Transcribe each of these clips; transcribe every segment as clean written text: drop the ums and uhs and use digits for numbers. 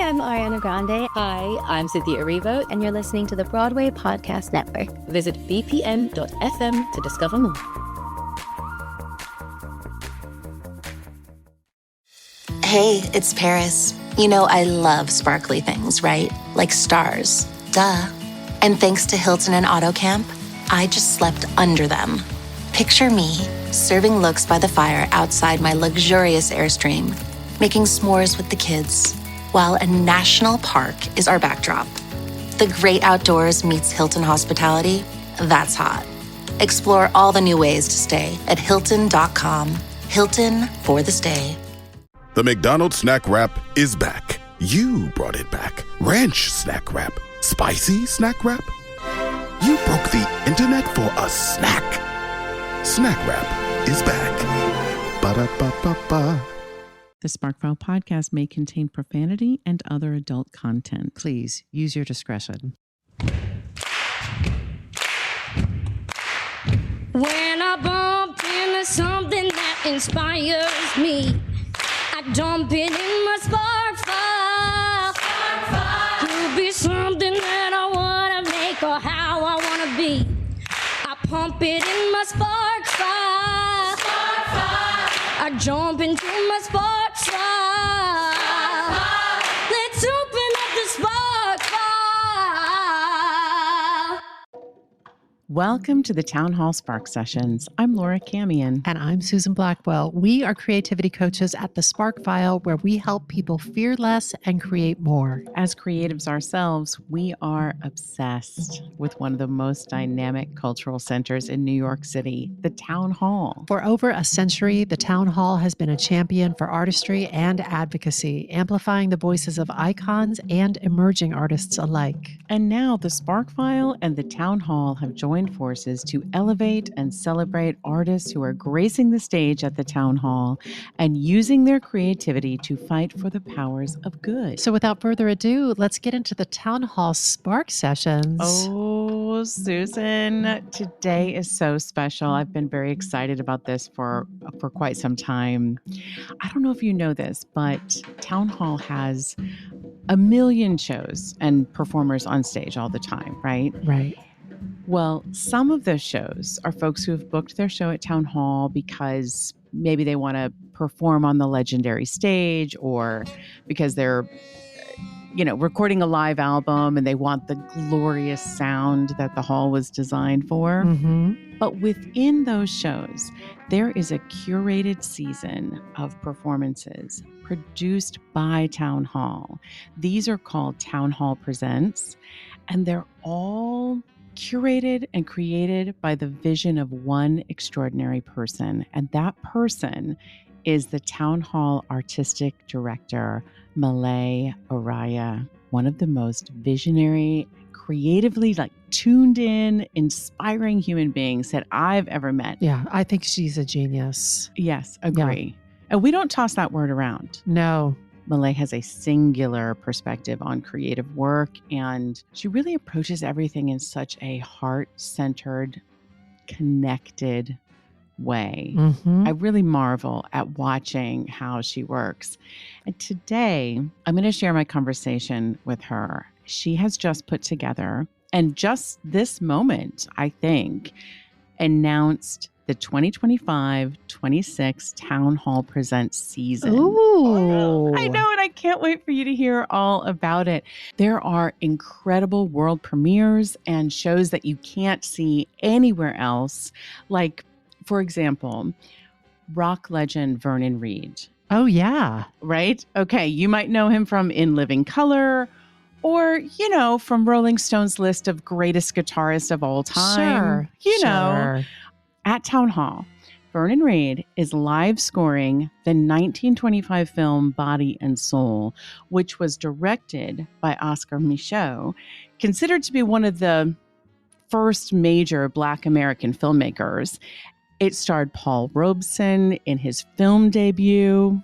I'm Ariana Grande. Hi, I'm Cynthia Erivo. And you're listening to the Broadway Podcast Network. Visit bpm.fm to discover more. Hey, it's Paris. You know I love sparkly things, right? Like stars. Duh. And thanks to Hilton and AutoCamp, I just slept under them. Picture me, serving looks by the fire outside my luxurious Airstream, making s'mores with the kids, while a national park is our backdrop. The great outdoors meets Hilton hospitality. That's hot. Explore all the new ways to stay at Hilton.com. Hilton for the stay. The McDonald's Snack Wrap is back. You brought it back. Ranch Snack Wrap. Spicy Snack Wrap. You broke the internet for a snack. Snack Wrap is back. Ba-da-ba-ba-ba. The SparkFile podcast may contain profanity and other adult content. Please use your discretion. When I bump into something that inspires me, I dump it in my SparkFile. Could be something that I want to make or how I want to be. I pump it in my SparkFile. I jump into my SparkFile. Let's open up the SparkFile. Welcome to the Town Hall Spark Sessions. I'm Laura Camion. And I'm Susan Blackwell. We are creativity coaches at the SparkFile, where we help people fear less and create more. As creatives ourselves, we are obsessed with one of the most dynamic cultural centers in New York City, the Town Hall. For over a century, the Town Hall has been a champion for artistry and advocacy, amplifying the voices of icons and emerging artists alike. And now the SparkFile and the Town Hall have joined forces to elevate and celebrate artists who are gracing the stage at the Town Hall and using their creativity to fight for the powers of good. So without further ado, let's get into the Town Hall Spark Sessions. Oh, Susan, today is so special. I've been very excited about this for quite some time. I don't know if you know this, but Town Hall has a million shows and performers on stage all the time, right? Right. Well, some of those shows are folks who have booked their show at Town Hall because maybe they want to perform on the legendary stage, or because they're, recording a live album and they want the glorious sound that the hall was designed for. Mm-hmm. But within those shows, there is a curated season of performances produced by Town Hall. These are called Town Hall Presents, and they're all curated and created by the vision of one extraordinary person. And that person is the Town Hall artistic director, Melay Araya, one of the most visionary, creatively tuned in, inspiring human beings that I've ever met. Yeah, I think she's a genius. Yes, agree. Yeah. And we don't toss that word around. No. Melay has a singular perspective on creative work, and she really approaches everything in such a heart-centered, connected way. Mm-hmm. I really marvel at watching how she works. And today, I'm going to share my conversation with her. She has just put together, and just this moment, I think, announced the 2025-26 Town Hall Presents season. Ooh. I know, and I can't wait for you to hear all about it. There are incredible world premieres and shows that you can't see anywhere else. Like, for example, rock legend Vernon Reid. Oh, yeah. Right? Okay, you might know him from In Living Color, or, from Rolling Stone's list of greatest guitarists of all time. Sure. At Town Hall, Vernon Reid is live scoring the 1925 film Body and Soul, which was directed by Oscar Micheaux, considered to be one of the first major Black American filmmakers. It starred Paul Robeson in his film debut.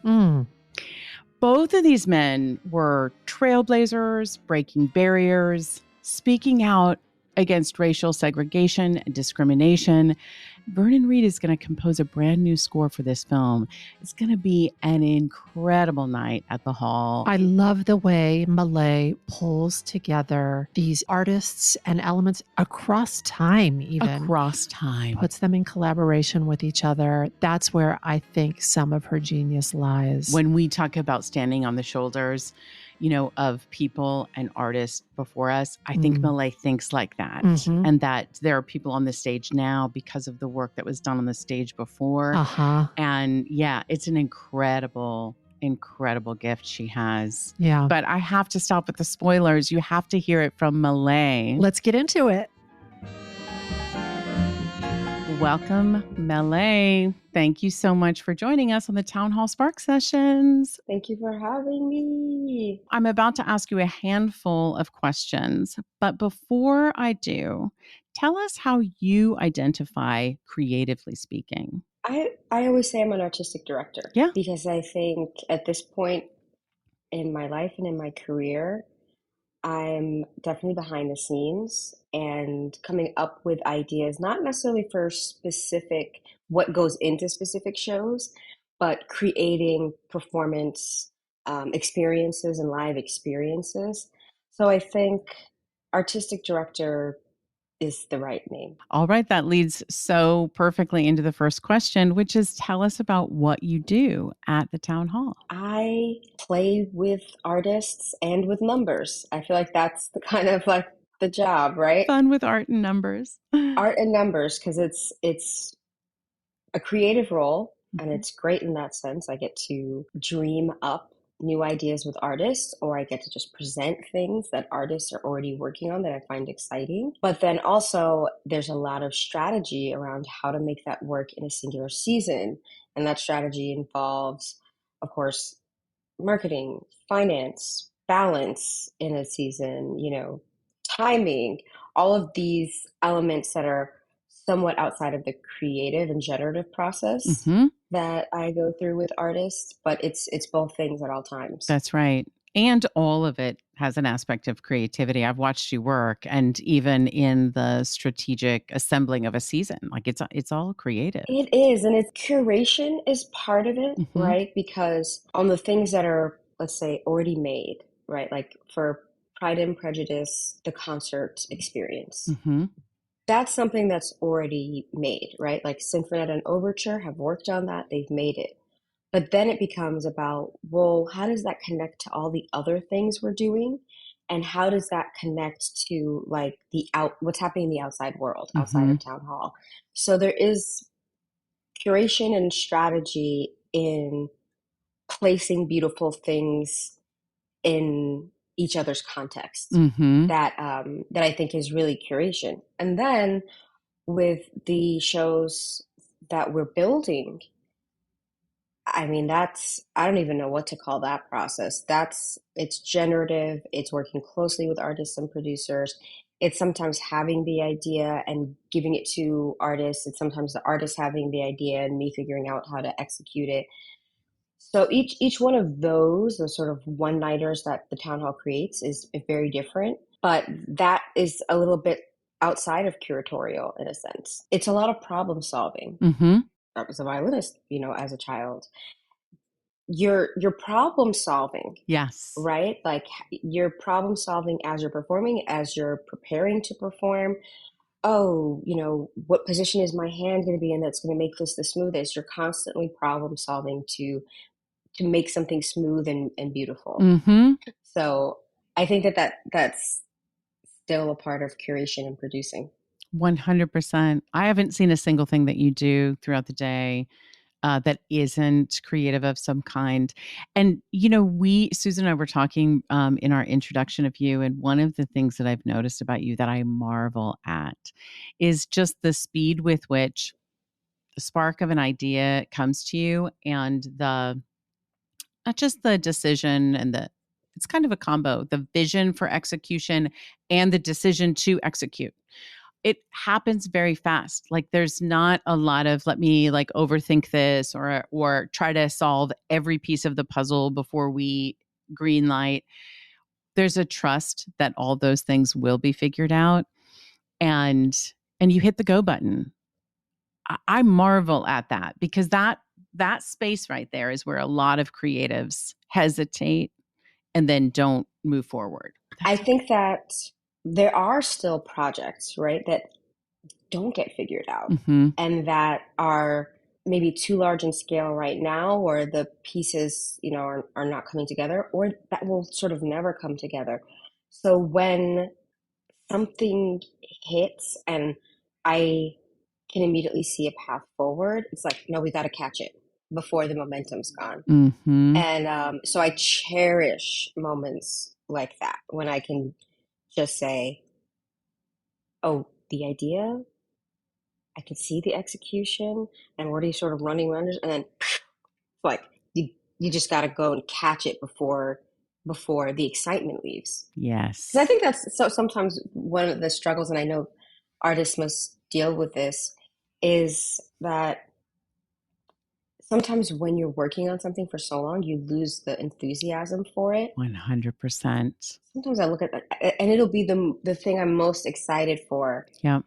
Both of these men were trailblazers, breaking barriers, speaking out against racial segregation and discrimination. Vernon Reid is going to compose a brand new score for this film. It's going to be an incredible night at the Hall. I love the way Melay pulls together these artists and elements across time, even. Across time. Puts them in collaboration with each other. That's where I think some of her genius lies. When we talk about standing on the shoulders, of people and artists before us, I think Melay thinks like that. Mm-hmm. And that there are people on the stage now because of the work that was done on the stage before. Uh-huh. And yeah, it's an incredible gift she has. Yeah. But I have to stop with the spoilers. You have to hear it from Melay. Let's get into it. Welcome, Melay. Thank you so much for joining us on the Town Hall Spark Sessions. Thank you for having me. I'm about to ask you a handful of questions, but before I do, tell us how you identify creatively speaking. I always say I'm an artistic director. Yeah. Because I think at this point in my life and in my career, I'm definitely behind the scenes and coming up with ideas, not necessarily for specific, what goes into specific shows, but creating performance experiences and live experiences. So I think artistic director is the right name. All right, that leads so perfectly into the first question, which is tell us about what you do at the Town Hall. I play with artists and with numbers. I feel like that's the kind of like the job, right? Fun with art and numbers. Art and numbers, because it's a creative role, and it's great in that sense. I get to dream up new ideas with artists, or I get to just present things that artists are already working on that I find exciting. But then also there's a lot of strategy around how to make that work in a singular season. And that strategy involves, of course, marketing, finance, balance in a season, timing, all of these elements that are somewhat outside of the creative and generative process that I go through with artists, but it's both things at all times. That's right. And all of it has an aspect of creativity. I've watched you work, and even in the strategic assembling of a season, like it's all creative. It is, and it's curation is part of it, right? Because on the things that are, let's say, already made, right? Like for Pride and Prejudice, the concert experience. That's something that's already made, right? Like Sinfonetta and Overture have worked on that. They've made it. But then it becomes about, well, how does that connect to all the other things we're doing? And how does that connect to like what's happening in the outside world, outside of Town Hall? So there is curation and strategy in placing beautiful things in each other's context that I think is really curation. And then with the shows that we're building, I mean, I don't even know what to call that process. It's generative. It's working closely with artists and producers. It's sometimes having the idea and giving it to artists. It's sometimes the artist having the idea and me figuring out how to execute it. So each one of those, the sort of one-nighters that the Town Hall creates, is very different. But that is a little bit outside of curatorial in a sense. It's a lot of problem solving. I was a violinist, as a child. You're problem solving. Yes. Right? Like you're problem solving as you're performing, as you're preparing to perform. Oh, what position is my hand going to be in that's going to make this the smoothest? You're constantly problem solving to make something smooth and beautiful. So I think that's still a part of curation and producing. 100%. I haven't seen a single thing that you do throughout the day that isn't creative of some kind. And, Susan and I were talking in our introduction of you, and one of the things that I've noticed about you that I marvel at is just the speed with which the spark of an idea comes to you, and not just the decision it's kind of a combo, the vision for execution and the decision to execute. It happens very fast. Like there's not a lot of let me like overthink this or try to solve every piece of the puzzle before we green light. There's a trust that all those things will be figured out, and you hit the go button. I marvel at that, because that space right there is where a lot of creatives hesitate and then don't move forward. I think that there are still projects, right, that don't get figured out and that are maybe too large in scale right now, or the pieces, are not coming together, or that will sort of never come together. So when something hits and I can immediately see a path forward, it's like, no, we got to catch it before the momentum's gone. And so I cherish moments like that when I can just say, oh, the idea, I can see the execution, and we're already sort of running around it, and then like you just got to go and catch it before the excitement leaves. Yes. Because I think that's so sometimes one of the struggles, and I know artists must deal with this, is that sometimes when you're working on something for so long, you lose the enthusiasm for it. 100%. Sometimes I look at that, and it'll be the thing I'm most excited for. Yep.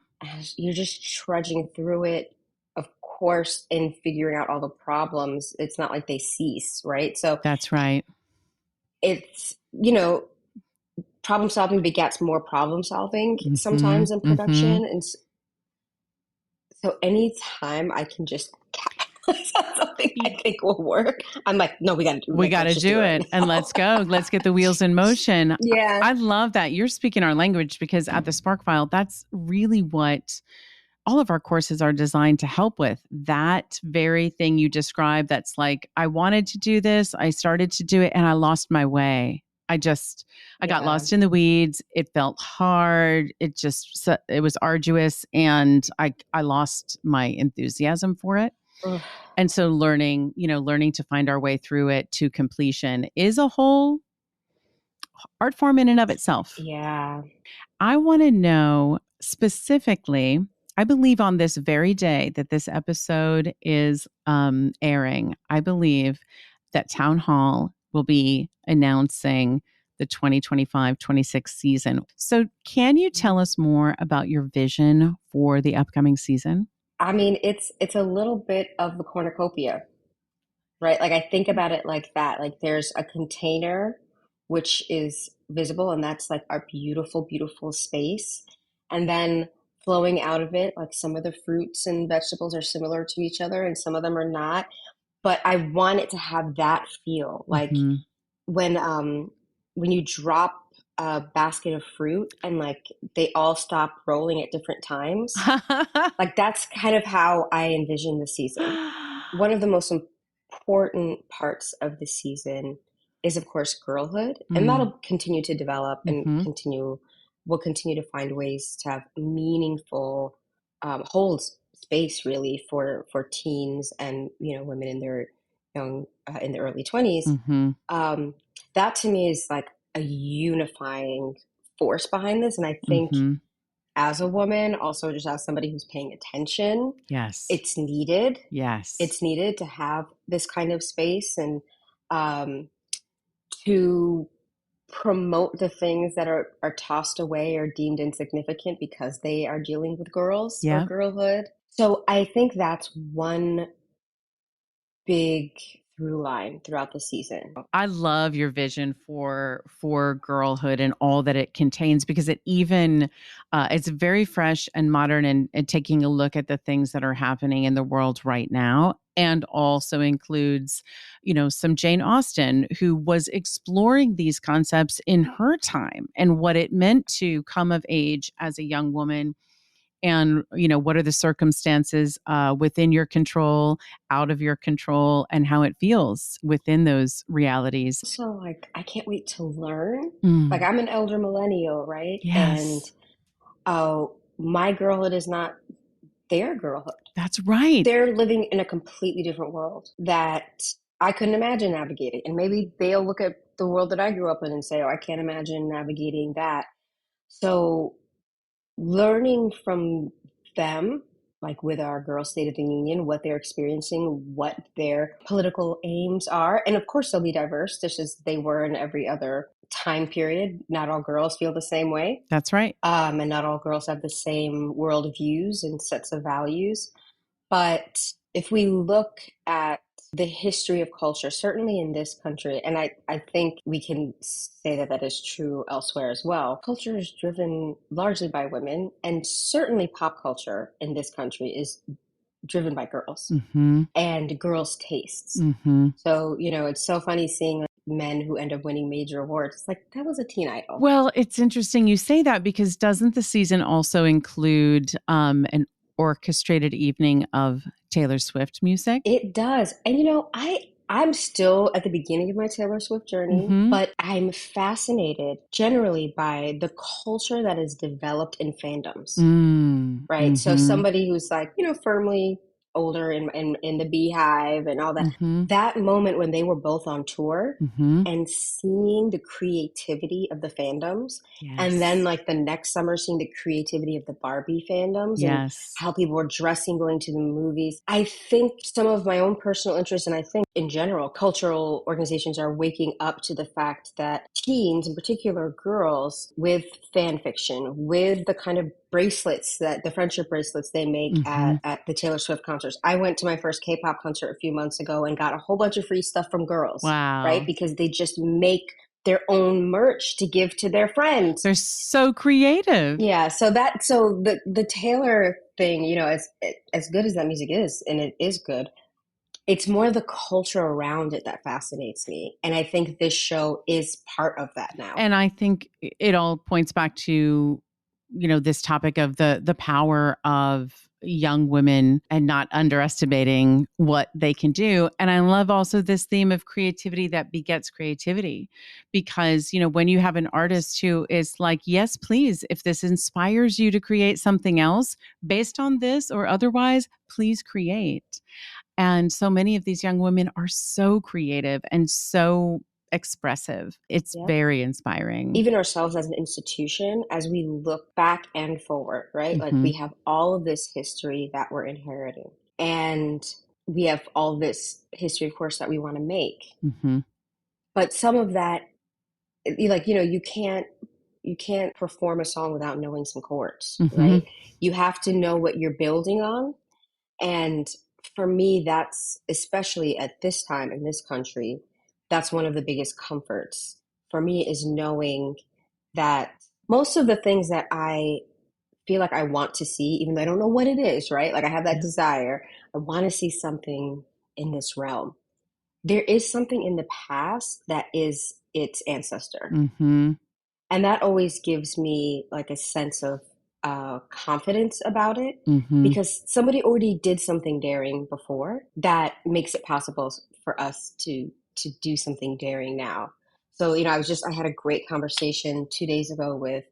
You're just trudging through it, of course, and figuring out all the problems. It's not like they cease, right? So that's right. It's, problem solving begets more problem solving sometimes in production. And so anytime I can just something I think will work, I'm like, no, we got to do it. We got to do it. And let's go. Let's get the wheels in motion. Yeah. I love that. You're speaking our language, because at the Spark File, that's really what all of our courses are designed to help with. That very thing you described, that's like, I wanted to do this, I started to do it, and I lost my way. I got lost in the weeds. It felt hard. It was arduous, and I lost my enthusiasm for it. Ugh. And so learning to find our way through it to completion is a whole art form in and of itself. Yeah. I want to know specifically, I believe on this very day that this episode is airing, I believe that Town Hall will be announcing the 2025-26 season. So can you tell us more about your vision for the upcoming season? I mean, it's a little bit of the cornucopia, right? Like, I think about it like that. Like, there's a container which is visible, and that's like our beautiful, beautiful space. And then flowing out of it, like, some of the fruits and vegetables are similar to each other and some of them are not. But I want it to have that feel. Like when you drop a basket of fruit and like they all stop rolling at different times, like that's kind of how I envision the season. One of the most important parts of the season is, of course, girlhood, and that'll continue to develop and we'll continue to find ways to have meaningful hold space really for teens and women in their young in the early 20s. That to me is like a unifying force behind this, and I think as a woman, also just as somebody who's paying attention, yes, it's needed. Yes, it's needed to have this kind of space and to promote the things that are tossed away or deemed insignificant because they are dealing with girls or girlhood. So I think that's one big through line throughout the season. I love your vision for girlhood and all that it contains, because it even it's very fresh and modern and taking a look at the things that are happening in the world right now, and also includes some Jane Austen, who was exploring these concepts in her time and what it meant to come of age as a young woman. And, what are the circumstances within your control, out of your control, and how it feels within those realities. So, like, I can't wait to learn. Like, I'm an elder millennial, right? Yes. And my girlhood is not their girlhood. That's right. They're living in a completely different world that I couldn't imagine navigating. And maybe they'll look at the world that I grew up in and say, oh, I can't imagine navigating that. So learning from them, like with our Girl State of the Union, what they're experiencing, what their political aims are. And of course, they'll be diverse, just as they were in every other time period. Not all girls feel the same way. That's right. And not all girls have the same world views and sets of values. But if we look at the history of culture, certainly in this country, and I think we can say that that is true elsewhere as well, culture is driven largely by women, and certainly pop culture in this country is driven by girls and girls' tastes. So, it's so funny seeing men who end up winning major awards. It's like, that was a teen idol. Well, it's interesting you say that, because doesn't the season also include an orchestrated evening of Taylor Swift music? It does. And I'm still at the beginning of my Taylor Swift journey, but I'm fascinated generally by the culture that is developed in fandoms, right? So somebody who's like, firmly older in the Beehive and all that, that moment when they were both on tour and seeing the creativity of the fandoms, and then like the next summer seeing the creativity of the Barbie fandoms and how people were dressing, going to the movies. I think some of my own personal interests, and I think in general, cultural organizations are waking up to the fact that teens, in particular girls, with fan fiction, with the kind of bracelets, that the friendship bracelets they make at the Taylor Swift concerts. I went to my first K-pop concert a few months ago and got a whole bunch of free stuff from girls. Wow. Right? Because they just make their own merch to give to their friends. They're so creative. Yeah. So the Taylor thing, as good as that music is, and it is good, it's more the culture around it that fascinates me. And I think this show is part of that now. And I think it all points back to, this topic of the power of young women and not underestimating what they can do. And I love also this theme of creativity that begets creativity, because, when you have an artist who is like, yes, please, if this inspires you to create something else based on this or otherwise, please create. And so many of these young women are so creative and so expressive. It's very inspiring. Even ourselves as an institution, as we look back and forward, right? Like we have all of this history that we're inheriting. And we have all this history, of course, that we want to make. But some of that, you can't perform a song without knowing some chords, right? You have to know what you're building on. And for me, that's, especially at this time in this country, that's one of the biggest comforts for me, is knowing that most of the things that I feel like I want to see, even though I don't know what it is, right? Like I have that desire, I want to see something in this realm. There is something in the past that is its ancestor. And that always gives me like a sense of confidence about it, because somebody already did something daring before that makes it possible for us to do something daring now. So, I had a great conversation 2 days ago with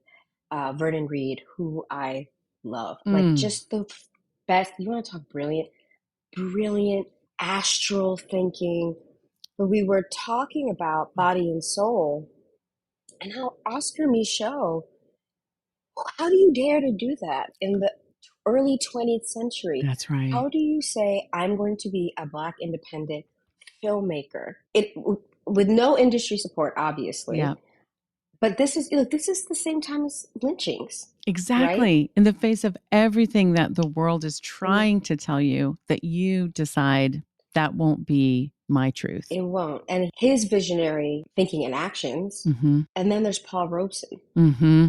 Vernon Reid, who I love, like just the best. You want to talk brilliant astral thinking. But we were talking about body and soul and how Oscar Micheaux, how do you dare to do that in the early 20th century? That's right. How do you say, I'm going to be a Black independent filmmaker? With no industry support, obviously. Yeah. But this is the same time as lynchings. Exactly. Right? In the face of everything that the world is trying to tell you, that you decide that won't be my truth. It won't. And his visionary thinking and actions. And then there's Paul Robeson,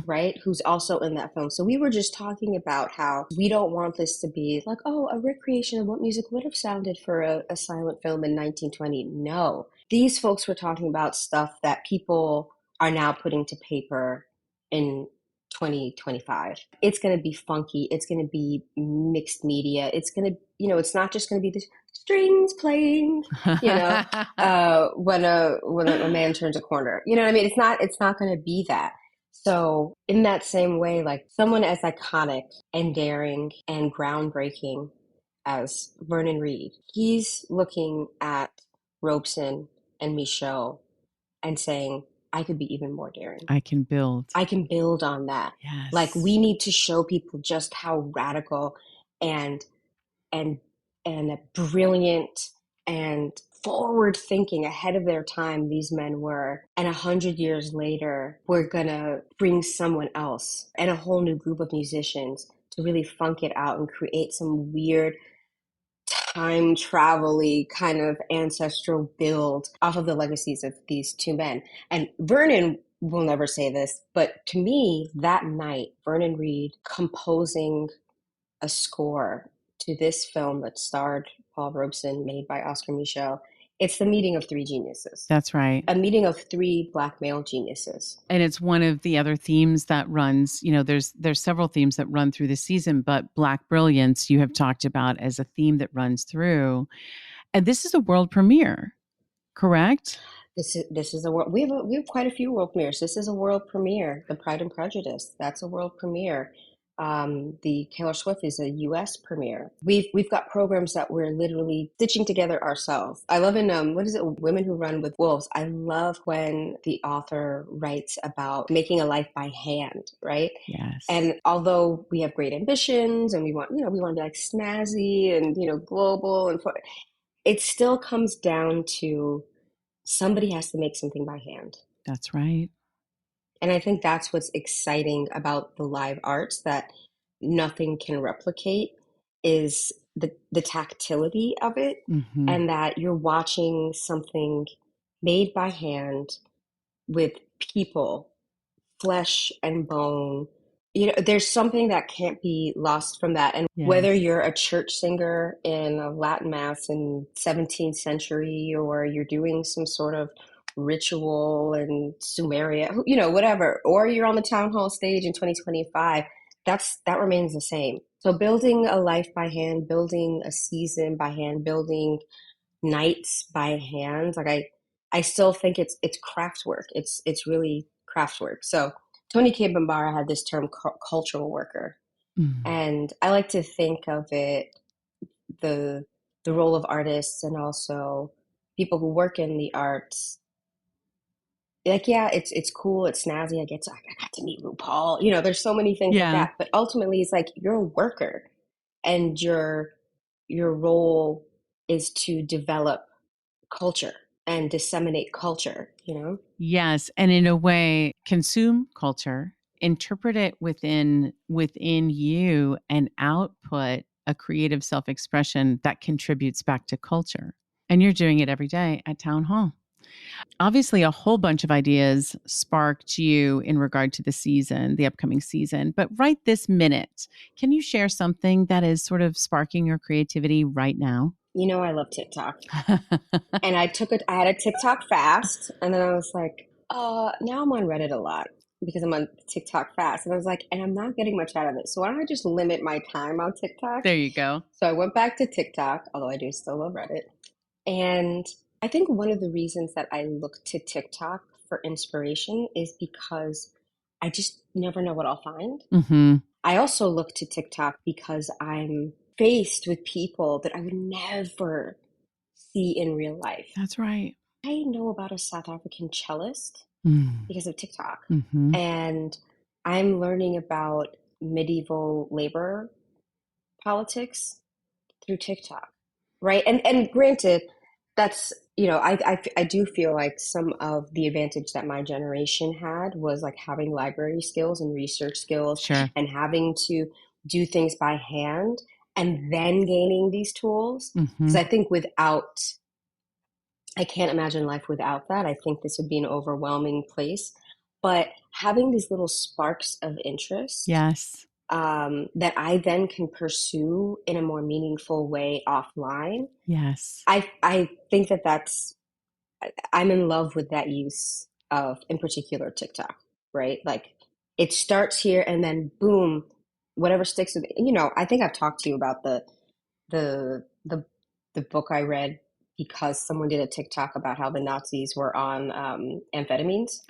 right? Who's also in that film. So we were just talking about how we don't want this to be like, a recreation of what music would have sounded for a silent film in 1920. No. These folks were talking about stuff that people are now putting to paper in 2025. It's going to be funky. It's going to be mixed media. It's going to, it's not just going to be the strings playing, when a man turns a corner. You know what I mean? It's not going to be that. So in that same way, like someone as iconic and daring and groundbreaking as Vernon Reid, he's looking at Robeson and Micheaux and saying, I could be even more daring. I can build on that. Yes. Like we need to show people just how radical and brilliant and forward thinking, ahead of their time these men were. And 100 years later, we're gonna bring someone else and a whole new group of musicians to really funk it out and create some weird time travel-y kind of ancestral build off of the legacies of these two men. And Vernon will never say this, but to me, that night, Vernon Reid composing a score to this film that starred Paul Robeson, made by Oscar Micheaux, it's the meeting of three geniuses. That's right. A meeting of three Black male geniuses. And it's one of the other themes that runs, there's several themes that run through the season, but Black brilliance you have talked about as a theme that runs through. And this is a world premiere, correct? This is a world. We have quite a few world premieres. This is a world premiere. The Pride and Prejudice, that's a world premiere. The Taylor Swift is a U.S. premiere. We've got programs that we're literally stitching together ourselves. I love in Women Who Run with Wolves. I love when the author writes about making a life by hand, right? Yes. And although we have great ambitions and we want to be like snazzy and global, and it still comes down to somebody has to make something by hand. That's right. And I think that's what's exciting about the live arts that nothing can replicate is the tactility of it, and that you're watching something made by hand with people, flesh and bone. There's something that can't be lost from that. And whether you're a church singer in a Latin mass in 17th century, or you're doing some sort of ritual in Sumeria, whatever, or you're on the town hall stage in 2025, that remains the same. So building a life by hand, building a season by hand, building nights by hand, like I still think it's craft work. It's really craft work. So Tony K. Bambara had this term cultural worker. And I like to think of it, the role of artists and also people who work in the arts. Like, yeah, it's cool, it's snazzy. I got to meet RuPaul. There's so many things like that. But ultimately, it's like you're a worker, and your role is to develop culture and disseminate culture. Yes, and in a way, consume culture, interpret it within you, and output a creative self-expression that contributes back to culture. And you're doing it every day at Town Hall. Obviously, a whole bunch of ideas sparked you in regard to the upcoming season. But right this minute, can you share something that is sort of sparking your creativity right now? I love TikTok. And I had a TikTok fast. And then I was like, now I'm on Reddit a lot because I'm on TikTok fast. And I was like, and I'm not getting much out of it. So why don't I just limit my time on TikTok? There you go. So I went back to TikTok, although I do still love Reddit. And I think one of the reasons that I look to TikTok for inspiration is because I just never know what I'll find. I also look to TikTok because I'm faced with people that I would never see in real life. That's right. I know about a South African cellist because of TikTok. And I'm learning about medieval labor politics through TikTok, right? And granted, that's, I do feel like some of the advantage that my generation had was like having library skills and research skills, and having to do things by hand and then gaining these tools. Because I think I can't imagine life without that. I think this would be an overwhelming place. But having these little sparks of interest, that I then can pursue in a more meaningful way offline. I think I'm in love with that use of, in particular, TikTok, right? Like it starts here and then boom, whatever sticks with it. I think I've talked to you about the book I read because someone did a TikTok about how the Nazis were on amphetamines.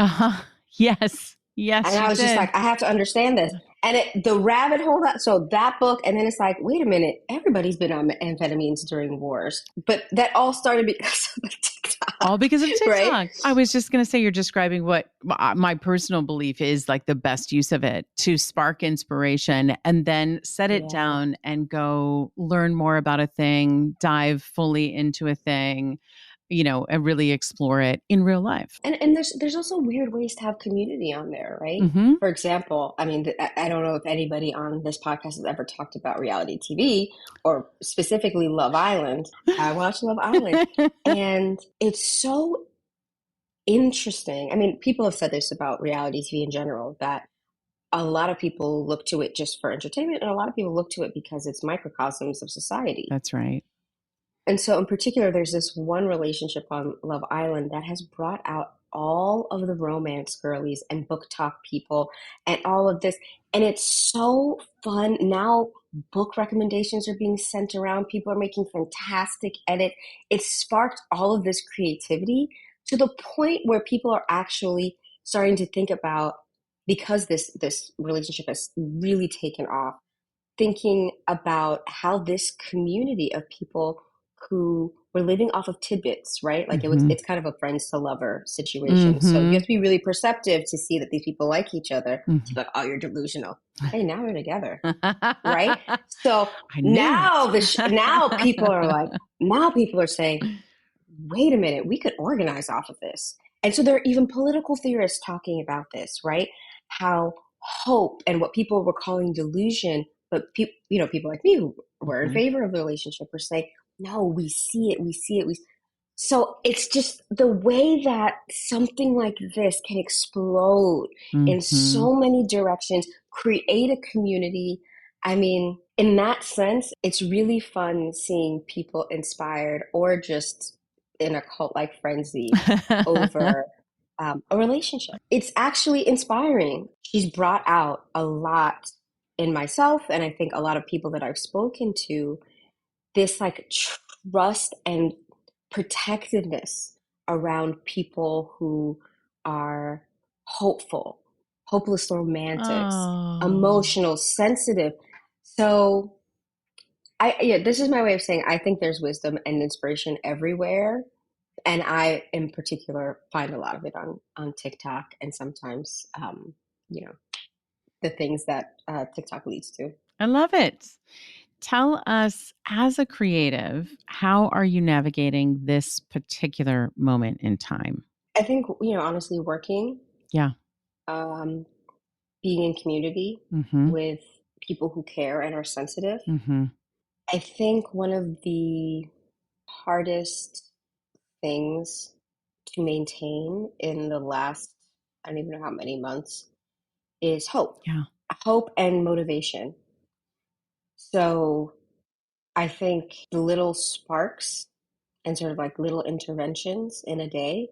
Yes. And I was just like, I have to understand this. And the rabbit hole, so that book, and then it's like, wait a minute, everybody's been on amphetamines during wars. But that all started because of TikTok. All because of TikTok. Right? I was just going to say, you're describing what my personal belief is like the best use of it to spark inspiration and then set it down and go learn more about a thing, dive fully into a thing. and really explore it in real life. And there's also weird ways to have community on there, right? Mm-hmm. For example, I mean, I don't know if anybody on this podcast has ever talked about reality TV or specifically Love Island. I watch Love Island, and it's so interesting. I mean, people have said this about reality TV in general, that a lot of people look to it just for entertainment, and a lot of people look to it because it's microcosms of society. That's right. And so in particular, there's this one relationship on Love Island that has brought out all of the romance girlies and book talk people and all of this. And it's so fun. Now book recommendations are being sent around. People are making fantastic edits. It's sparked all of this creativity to the point where people are actually starting to think about, because this relationship has really taken off, thinking about how this community of people who were living off of tidbits, right? Like it's kind of a friends to lover situation. So you have to be really perceptive to see that these people like each other. To be like, oh, you're delusional. Hey, now we're together, right? So now people are saying, wait a minute, we could organize off of this. And so there are even political theorists talking about this, right? How hope and what people were calling delusion, but people like me who were in favor of the relationship were saying, no, we see it. So it's just the way that something like this can explode in so many directions, create a community. I mean, in that sense, it's really fun seeing people inspired or just in a cult-like frenzy over a relationship. It's actually inspiring. She's brought out a lot in myself, and I think a lot of people that I've spoken to, this like trust and protectiveness around people who are hopeful, hopeless romantics, emotional, sensitive. So this is my way of saying I think there's wisdom and inspiration everywhere. And I, in particular, find a lot of it on TikTok and sometimes, the things that TikTok leads to. I love it. Tell us, as a creative, how are you navigating this particular moment in time? I think, honestly, working. Yeah. Being in community with people who care and are sensitive. I think one of the hardest things to maintain in the last, I don't even know how many months, is hope. Yeah. Hope and motivation. So I think the little sparks and sort of like little interventions in a day.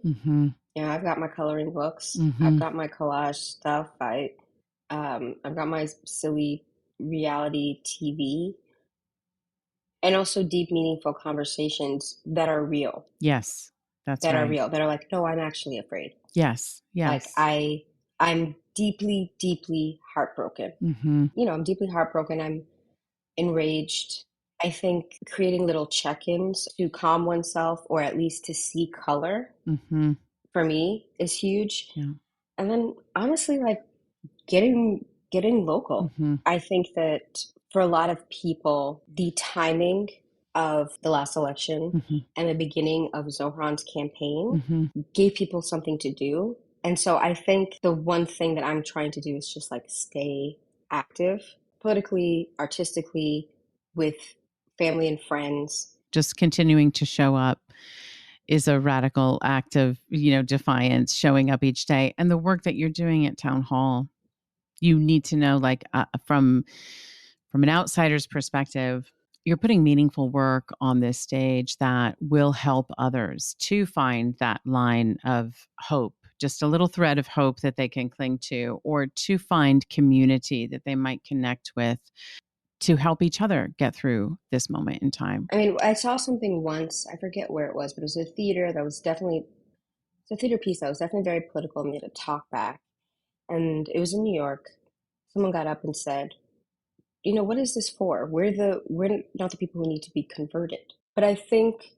I've got my coloring books. I've got my collage stuff. I've got my silly reality TV, and also deep, meaningful conversations that are real. Yes, that's that right. are real. That are like, no, I'm actually afraid. Yes. Like I'm deeply, deeply heartbroken. I'm deeply heartbroken. I'm enraged. I think creating little check-ins to calm oneself, or at least to see color, for me is huge. Yeah. And then honestly, like getting local. I think that for a lot of people, the timing of the last election and the beginning of Zohran's campaign gave people something to do. And so I think the one thing that I'm trying to do is just like stay active politically, artistically, with family and friends. Just continuing to show up is a radical act of, defiance, showing up each day. And the work that you're doing at Town Hall, you need to know, like, from an outsider's perspective, you're putting meaningful work on this stage that will help others to find that line of hope, just a little thread of hope that they can cling to, or to find community that they might connect with to help each other get through this moment in time. I mean, I saw something once, I forget where it was, but it was a theater that was definitely, it's a theater piece that was definitely very political and made a talk back. And it was in New York. Someone got up and said, what is this for? We're not the people who need to be converted. But I think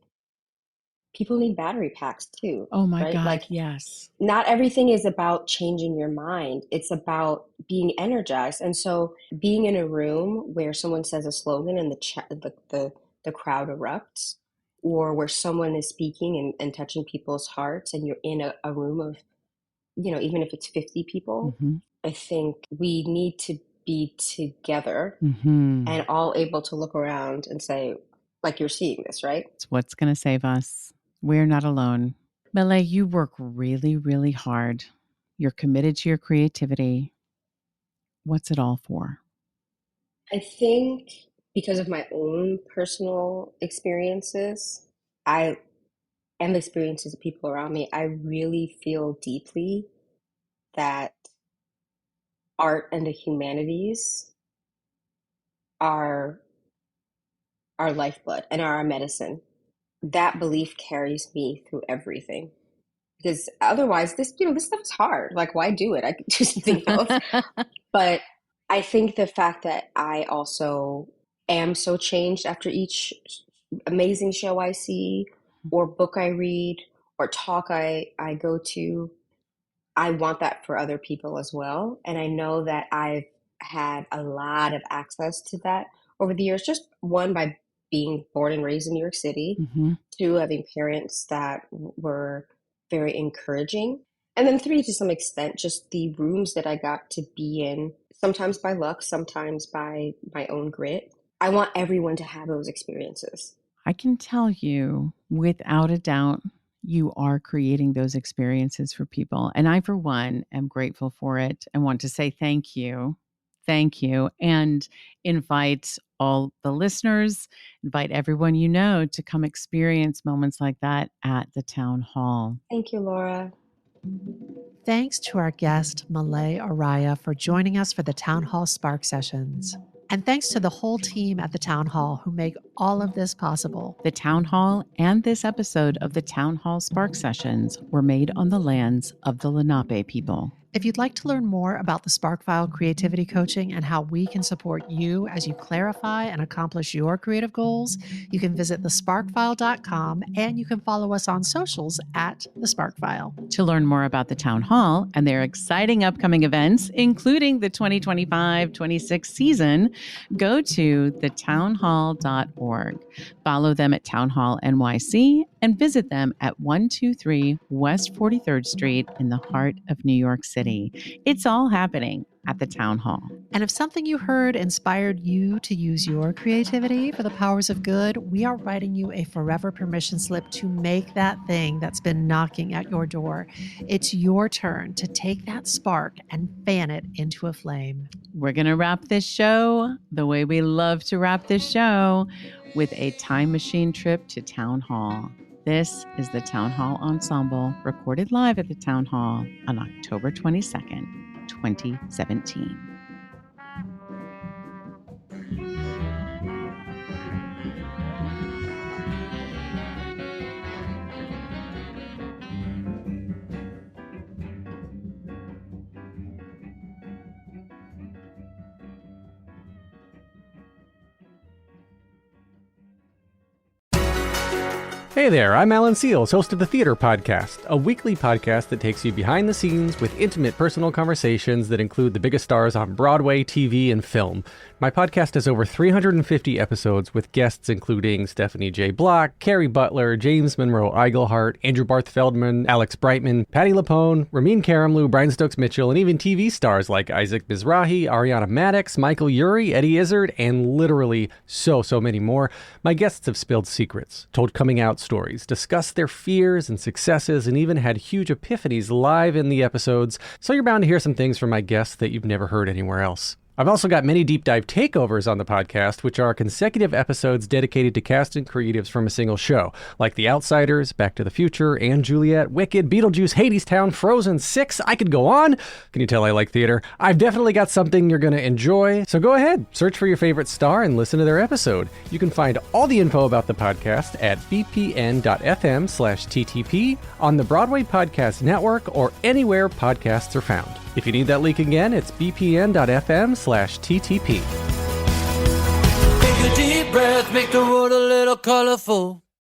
people need battery packs too. Oh my right? God, like, yes. Not everything is about changing your mind. It's about being energized. And so being in a room where someone says a slogan and the crowd erupts, or where someone is speaking and touching people's hearts, and you're in a room of, even if it's 50 people, I think we need to be together and all able to look around and say, like, you're seeing this, right? It's what's going to save us. We're not alone. Melay, you work really, really hard. You're committed to your creativity. What's it all for? I think because of my own personal experiences, and the experiences of people around me, I really feel deeply that art and the humanities are our lifeblood and are our medicine. That belief carries me through everything. Because otherwise, this stuff is hard. Like, why do it? I could do something else. But I think the fact that I also am so changed after each amazing show I see, or book I read, or talk I go to, I want that for other people as well. And I know that I've had a lot of access to that over the years. Just one, by being born and raised in New York City, two, having parents that were very encouraging. And then three, to some extent, just the rooms that I got to be in, sometimes by luck, sometimes by my own grit. I want everyone to have those experiences. I can tell you, without a doubt, you are creating those experiences for people. And I, for one, am grateful for it and want to say thank you. Thank you. And invite all the listeners, invite everyone you know to come experience moments like that at the town hall. Thank you, Laura. Thanks to our guest, Melay Araya, for joining us for the Town Hall Spark Sessions. And thanks to the whole team at the Town Hall who make all of this possible. The Town Hall and this episode of the Town Hall Spark Sessions were made on the lands of the Lenape people. If you'd like to learn more about the SparkFile creativity coaching and how we can support you as you clarify and accomplish your creative goals, you can visit thesparkfile.com, and you can follow us on socials at thesparkfile. To learn more about the Town Hall and their exciting upcoming events, including the 2025-26 season, go to thetownhall.org. Follow them at Town Hall NYC and visit them at 123 West 43rd Street in the heart of New York City. It's all happening at the Town Hall. And if something you heard inspired you to use your creativity for the powers of good, we are writing you a forever permission slip to make that thing that's been knocking at your door. It's your turn to take that spark and fan it into a flame. We're going to wrap this show the way we love to wrap this show, with a time machine trip to Town Hall. This is the Town Hall Ensemble, recorded live at the Town Hall on October 22nd, 2017. Hey there, I'm Alan Seals, host of the Theater Podcast, a weekly podcast that takes you behind the scenes with intimate personal conversations that include the biggest stars on Broadway, TV, and film. My podcast has over 350 episodes with guests including Stephanie J. Block, Carrie Butler, James Monroe Iglehart, Andrew Barth Feldman, Alex Brightman, Patti LuPone, Ramin Karimloo, Brian Stokes Mitchell, and even TV stars like Isaac Mizrahi, Ariana Madix, Michael Urie, Eddie Izzard, and literally so many more. My guests have spilled secrets, told coming out stories, discussed their fears and successes, and even had huge epiphanies live in the episodes, so you're bound to hear some things from my guests that you've never heard anywhere else. I've also got many deep dive takeovers on the podcast, which are consecutive episodes dedicated to cast and creatives from a single show, like The Outsiders, Back to the Future, and Juliet, Wicked, Beetlejuice, Hadestown, Frozen 6. I could go on. Can you tell I like theater? I've definitely got something you're going to enjoy. So go ahead, search for your favorite star and listen to their episode. You can find all the info about the podcast at bpn.fm/TTP, on the Broadway Podcast Network, or anywhere podcasts are found. If you need that link again, it's bpn.fm/TTP. Take a deep breath, make the world a little colorful.